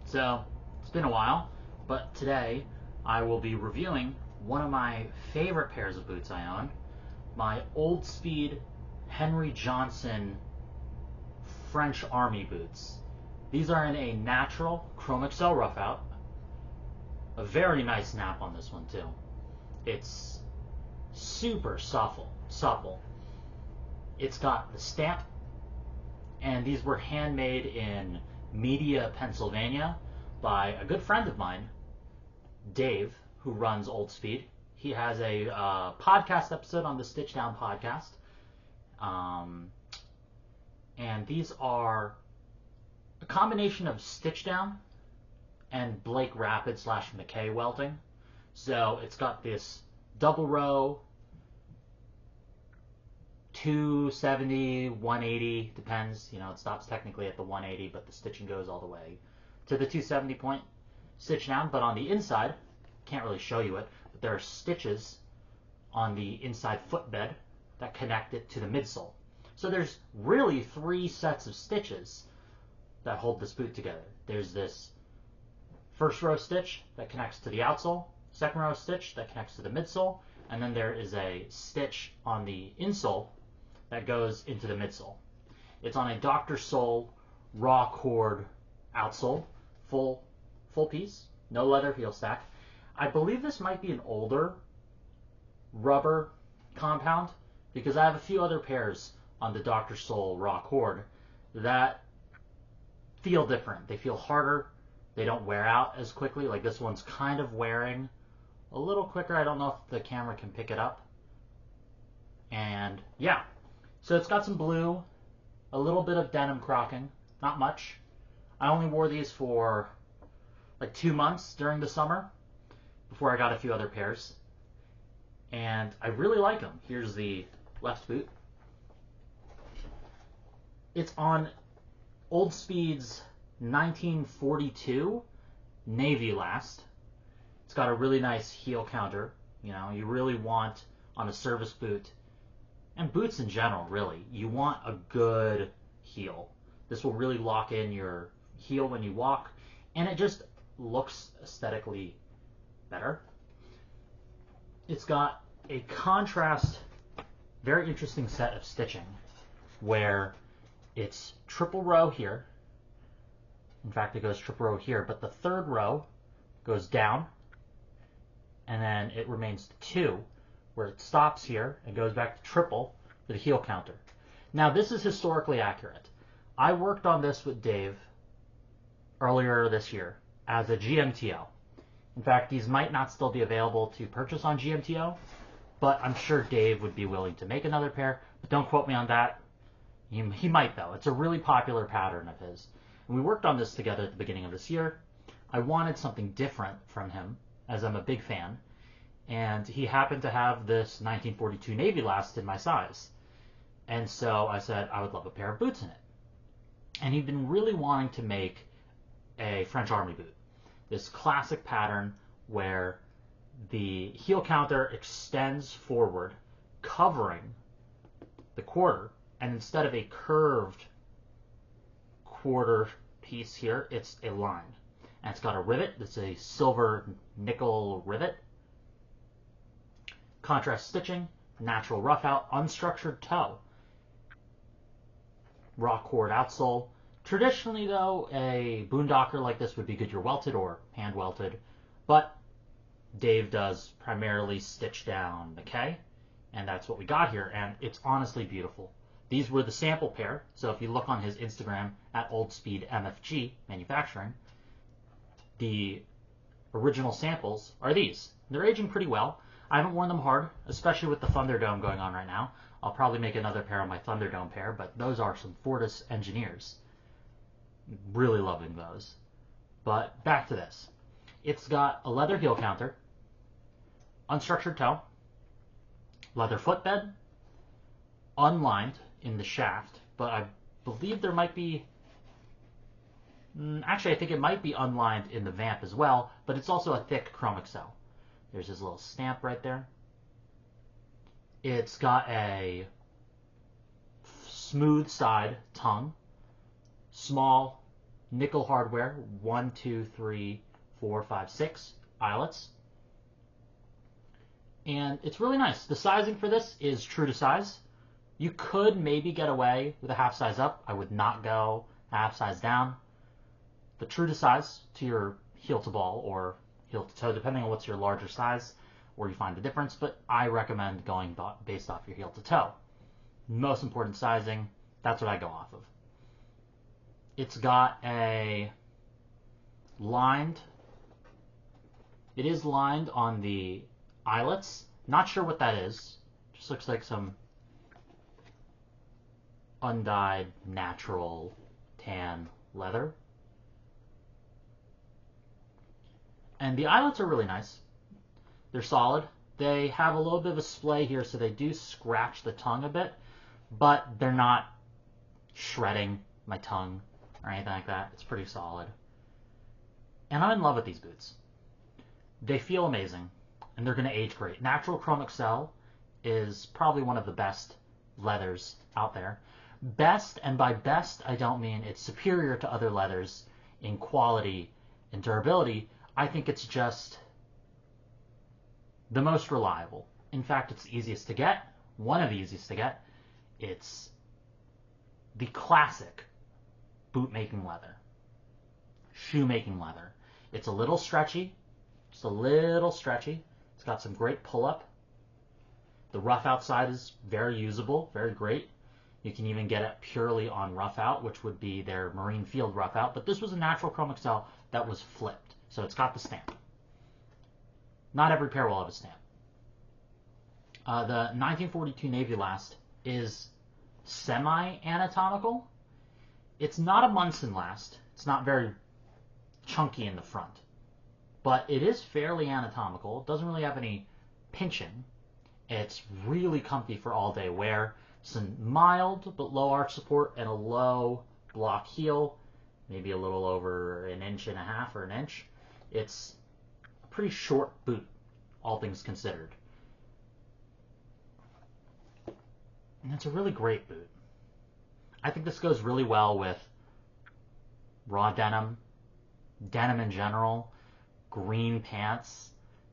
So, it's been a while, but today I will be reviewing one of my favorite pairs of boots I own, my Oldspeed Henry Johnson French Army boots. These are in a natural Chrome XL Roughout. A very nice nap on this one too. It's super supple. It's got the stamp, and these were handmade in Media, Pennsylvania by a good friend of mine, Dave, who runs Oldspeed. He has a podcast episode on the Stitch Down podcast. And these are a combination of Stitch Down and Blake Rapid / McKay welting. So it's got this double row, 270, 180, depends. You know, it stops technically at the 180, but the stitching goes all the way to the 270 point stitch down. But on the inside, can't really show you it, but there are stitches on the inside footbed that connect it to the midsole. So there's really 3 sets of stitches that hold this boot together. There's this first row stitch that connects to the outsole, second row stitch that connects to the midsole, and then there is a stitch on the insole that goes into the midsole. It's on a Dr. Sole raw cord outsole, full piece, no leather heel stack. I believe this might be an older rubber compound because I have a few other pairs on the Dr. Sole raw cord that feel different. They feel harder. They don't wear out as quickly. Like this one's kind of wearing a little quicker. I don't know if the camera can pick it up. And yeah, so it's got some blue, a little bit of denim crocking, not much. I only wore these for like 2 months during the summer before I got a few other pairs. And I really like them. Here's the left boot. It's on Oldspeed's 1942 Navy last. It's got a really nice heel counter. You know, you really want on a service boot, and boots in general, really, you want a good heel. This will really lock in your heel when you walk, and it just looks aesthetically better. It's got a contrast, very interesting set of stitching where it's triple row here. In fact, it goes triple row here, but the third row goes down, and then it remains 2, where it stops here and goes back to triple for the heel counter. Now, this is historically accurate. I worked on this with Dave earlier this year as a GMTO. In fact, these might not still be available to purchase on GMTO, but I'm sure Dave would be willing to make another pair, but don't quote me on that. He might, though. It's a really popular pattern of his. And we worked on this together at the beginning of this year. I wanted something different from him, as I'm a big fan, and he happened to have this 1942 Navy last in my size. And so I said I would love a pair of boots in it. And he'd been really wanting to make a French Army boot. This classic pattern where the heel counter extends forward, covering the quarter, and instead of a curved quarter piece here, it's a line. And it's got a rivet. It's a silver nickel rivet. Contrast stitching, natural rough out, unstructured toe. Raw cord outsole. Traditionally, though, a boondocker like this would be Goodyear welted or hand welted, but Dave does primarily stitch down McKay, and that's what we got here, and it's honestly beautiful. These were the sample pair, so if you look on his Instagram at OldspeedMFG manufacturing, the original samples are these. They're aging pretty well. I haven't worn them hard, especially with the Thunderdome going on right now. I'll probably make another pair on my Thunderdome pair, but those are some Fortis Engineers. Really loving those. But back to this. It's got a leather heel counter, unstructured toe, leather footbed, unlined in the shaft, but I believe there might be, actually I think it might be unlined in the vamp as well, but it's also a thick Chrome XL. There's his little stamp right there. It's got a smooth side tongue, small nickel hardware, 1, 2, 3, 4, 5, 6 eyelets. And it's really nice. The sizing for this is true to size. You could maybe get away with a half size up. I would not go a half size down. The true to size to your heel to ball or heel to toe, depending on what's your larger size, where you find the difference, but I recommend going based off your heel to toe. Most important sizing, that's what I go off of. It's got a lined, it is lined on the eyelets. Not sure what that is. Just looks like some undyed natural tan leather. And the eyelets are really nice. They're solid. They have a little bit of a splay here, so they do scratch the tongue a bit, but they're not shredding my tongue or anything like that. It's pretty solid. And I'm in love with these boots. They feel amazing, and they're going to age great. Natural Chrome Excel is probably one of the best leathers out there. Best, and by best, I don't mean it's superior to other leathers in quality and durability. I think it's just the most reliable. In fact, it's the easiest to get, one of the easiest to get. It's the classic boot-making leather, shoe-making leather. It's a little stretchy, just a little stretchy. It's got some great pull-up. The Roughout side is very usable, very great. You can even get it purely on Roughout, which would be their Marine Field Roughout, but this was a natural Chrome Excel that was flipped. So it's got the stamp. Not every pair will have a stamp. The 1942 Navy last is semi-anatomical. It's not a Munson last. It's not very chunky in the front. But it is fairly anatomical. It doesn't really have any pinching. It's really comfy for all-day wear. Some mild but low arch support and a low block heel. Maybe a little over 1.5 inches or an inch. It's a pretty short boot, all things considered. And it's a really great boot. I think this goes really well with raw denim, denim in general, green pants.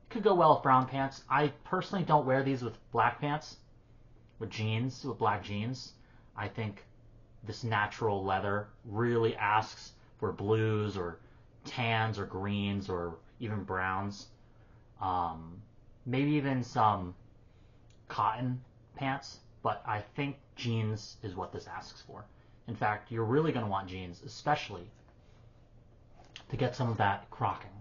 It could go well with brown pants. I personally don't wear these with black pants, with jeans, with black jeans. I think this natural leather really asks for blues or tans or greens or even browns. Maybe even some cotton pants, but I think jeans is what this asks for. In fact, you're really going to want jeans, especially to get some of that crocking.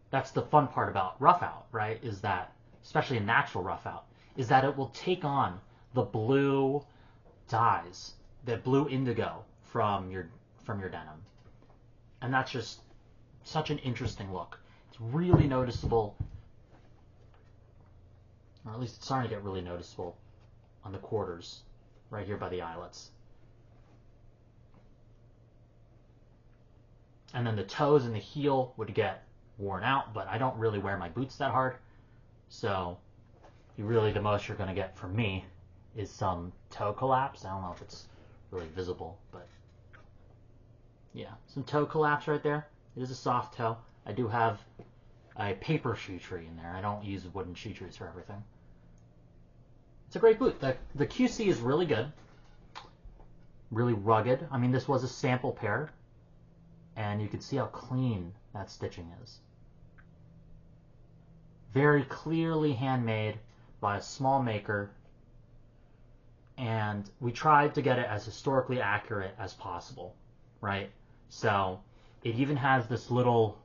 That's the fun part about Roughout, right? Is that, especially a natural Roughout, is that it will take on the blue dyes, the blue indigo from your denim. And that's just such an interesting look. It's really noticeable, or at least it's starting to get really noticeable on the quarters, right here by the eyelets. And then the toes and the heel would get worn out, but I don't really wear my boots that hard. So really the most you're going to get from me is some toe collapse. I don't know if it's really visible, but yeah, some toe collapse right there. It is a soft toe. I do have a paper shoe tree in there. I don't use wooden shoe trees for everything. It's a great boot. The QC is really good, really rugged. I mean, this was a sample pair, and you can see how clean that stitching is. Very clearly handmade by a small maker, and we tried to get it as historically accurate as possible, right? So it even has this little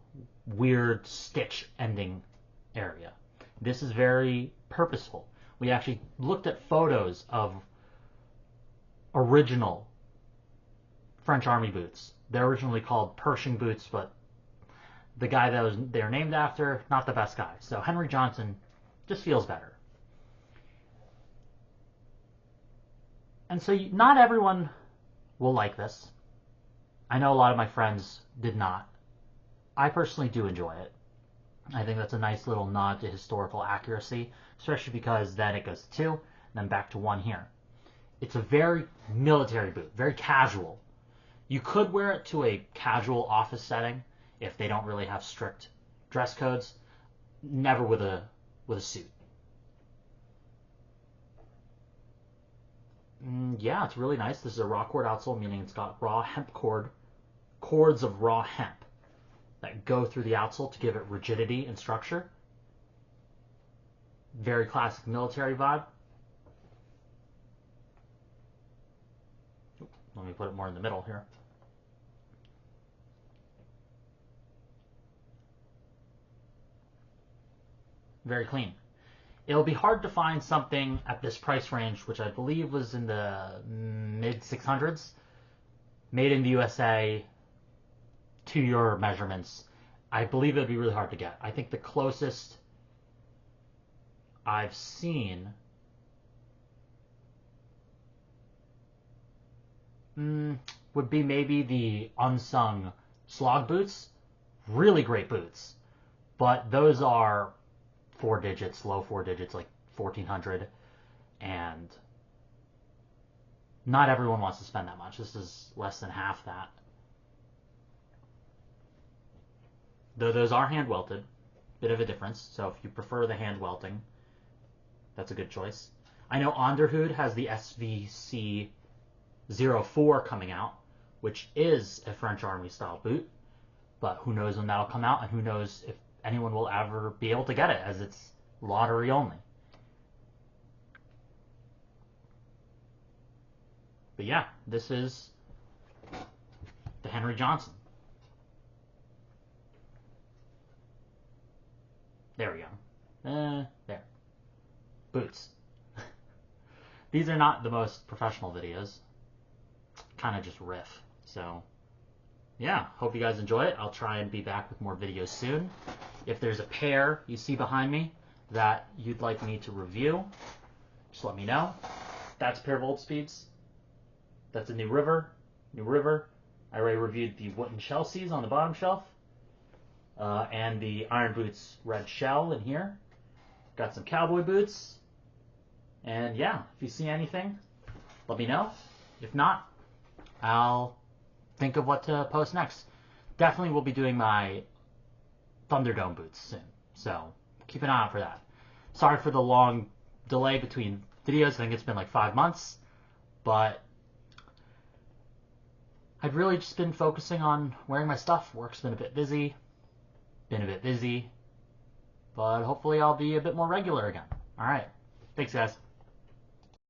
weird stitch ending area. This is very purposeful. We actually looked at photos of original French Army boots. They're originally called Pershing boots, but the guy that they're named after, not the best guy. So Henry Johnson just feels better. And so not everyone will like this. I know a lot of my friends did not. I personally do enjoy it. I think that's a nice little nod to historical accuracy, especially because then it goes to 2, and then back to 1 here. It's a very military boot, very casual. You could wear it to a casual office setting if they don't really have strict dress codes. Never with a suit. Yeah, it's really nice. This is a raw cord outsole, meaning it's got raw hemp cords of raw hemp that go through the outsole to give it rigidity and structure. Very classic military vibe. Let me put it more in the middle here. Very clean. It'll be hard to find something at this price range, which I believe was in the mid 600s, made in the USA, to your measurements. I believe it'd be really hard to get. I think the closest I've seen would be maybe the unsung slog boots. Really great boots, but those are 4 digits, low 4 digits, like 1400, and not everyone wants to spend that much. This is less than half that. Though those are hand welted, bit of a difference. So if you prefer the hand welting, that's a good choice. I know Onderhood has the SVC 04 coming out, which is a French Army style boot, but who knows when that'll come out, and who knows if anyone will ever be able to get it, as it's lottery only. But yeah, this is the Henry Johnson. There we go. There. Boots. These are not the most professional videos. Kind of just riff. So yeah, hope you guys enjoy it. I'll try and be back with more videos soon. If there's a pair you see behind me that you'd like me to review, just let me know. That's a pair of Oldspeeds. That's a New River. I already reviewed the Wooden Chelseas on the bottom shelf. And the Iron Boots Red Shell in here. Got some cowboy boots. And yeah, if you see anything, let me know. If not, I'll think of what to post next. Definitely will be doing my Thunderdome boots soon, so keep an eye out for that. Sorry for the long delay between videos. I think it's been like 5 months, but I've really just been focusing on wearing my stuff. Work's been a bit busy, but hopefully I'll be a bit more regular again. All right, thanks guys.